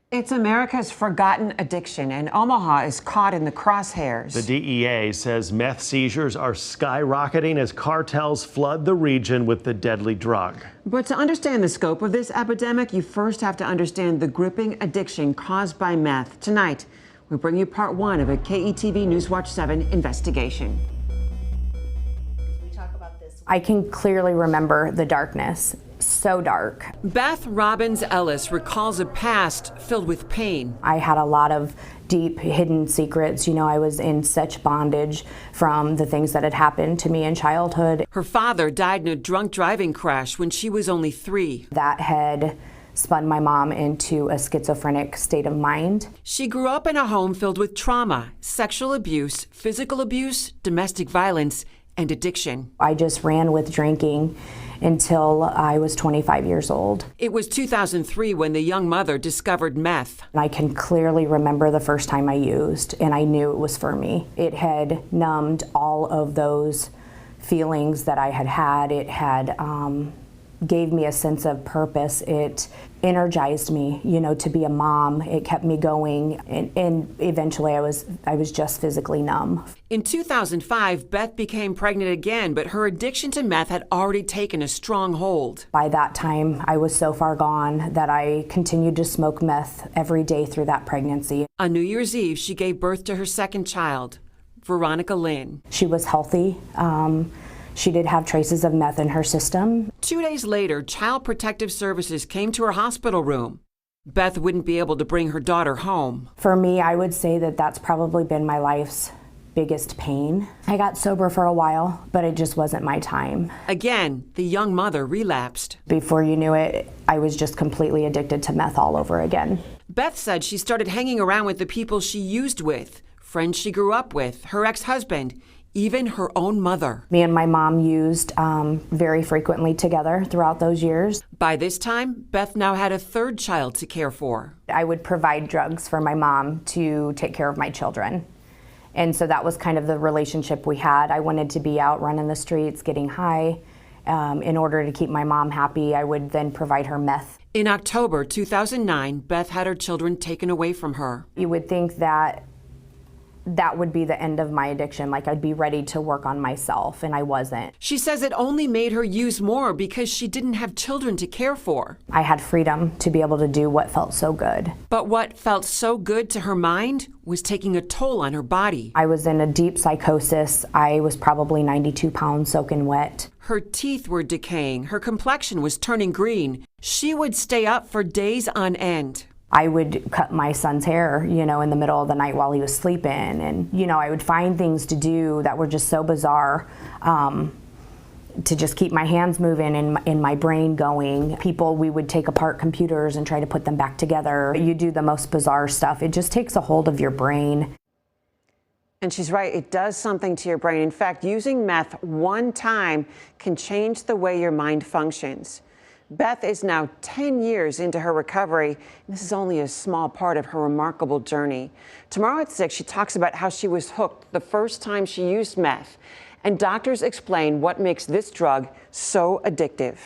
It's America's forgotten addiction, and Omaha is caught in the crosshairs. The DEA says meth seizures are skyrocketing as cartels flood the region with the deadly drug. But to understand the scope of this epidemic, you first have to understand the gripping addiction caused by meth. Tonight, we bring you part one of a KETV Newswatch 7 investigation. I can clearly remember the darkness. So dark. Beth Robbins Ellis recalls a past filled with pain. I had a lot of deep hidden secrets. You know, I was in such bondage from the things that had happened to me in childhood. Her father died in a drunk driving crash when she was only 3. That had spun my mom into a schizophrenic state of mind. She grew up in a home filled with trauma, sexual abuse, physical abuse, domestic violence, and addiction. I just ran with drinking until I was 25 years old. It was 2003 when the young mother discovered meth. And I can clearly remember the first time I used, and I knew it was for me. It had numbed all of those feelings that I had had. It had gave me a sense of purpose. It energized me, you know, to be a mom. It kept me going, and eventually I was just physically numb. In 2005, Beth became pregnant again, but her addiction to meth had already taken a strong hold. By that time, I was so far gone that I continued to smoke meth every day through that pregnancy. On New Year's Eve, she gave birth to her second child, Veronica Lynn. She was healthy. She did have traces of meth in her system. 2 days later, Child Protective Services came to her hospital room. Beth wouldn't be able to bring her daughter home. For me, I would say that that's probably been my life's biggest pain. I got sober for a while, but it just wasn't my time. Again, the young mother relapsed. Before you knew it, I was just completely addicted to meth all over again. Beth said she started hanging around with the people she used with, friends she grew up with, her ex-husband, even her own mother. Me and my mom used very frequently together throughout those years. By this time, Beth now had a third child to care for. I would provide drugs for my mom to take care of my children. And so that was kind of the relationship we had. I wanted to be out running the streets, getting high. In order to keep my mom happy, I would then provide her meth. In October 2009, Beth had her children taken away from her. You would think that that would be the end of my addiction, like I'd be ready to work on myself, and I wasn't. She says it only made her use more because she didn't have children to care for. I had freedom to be able to do what felt so good. But what felt so good to her mind was taking a toll on her body. I was in a deep psychosis. I was probably 92 pounds soaking wet. Her teeth were decaying. Her complexion was turning green. She would stay up for days on end. I would cut my son's hair, you know, in the middle of the night while he was sleeping. And, you know, I would find things to do that were just so bizarre to just keep my hands moving and my brain going. We would take apart computers and try to put them back together. You do the most bizarre stuff. It just takes a hold of your brain. And she's right, it does something to your brain. In fact, using meth one time can change the way your mind functions. Beth is now 10 years into her recovery. This is only a small part of her remarkable journey. Tomorrow at 6, she talks about how she was hooked the first time she used meth. And doctors explain what makes this drug so addictive.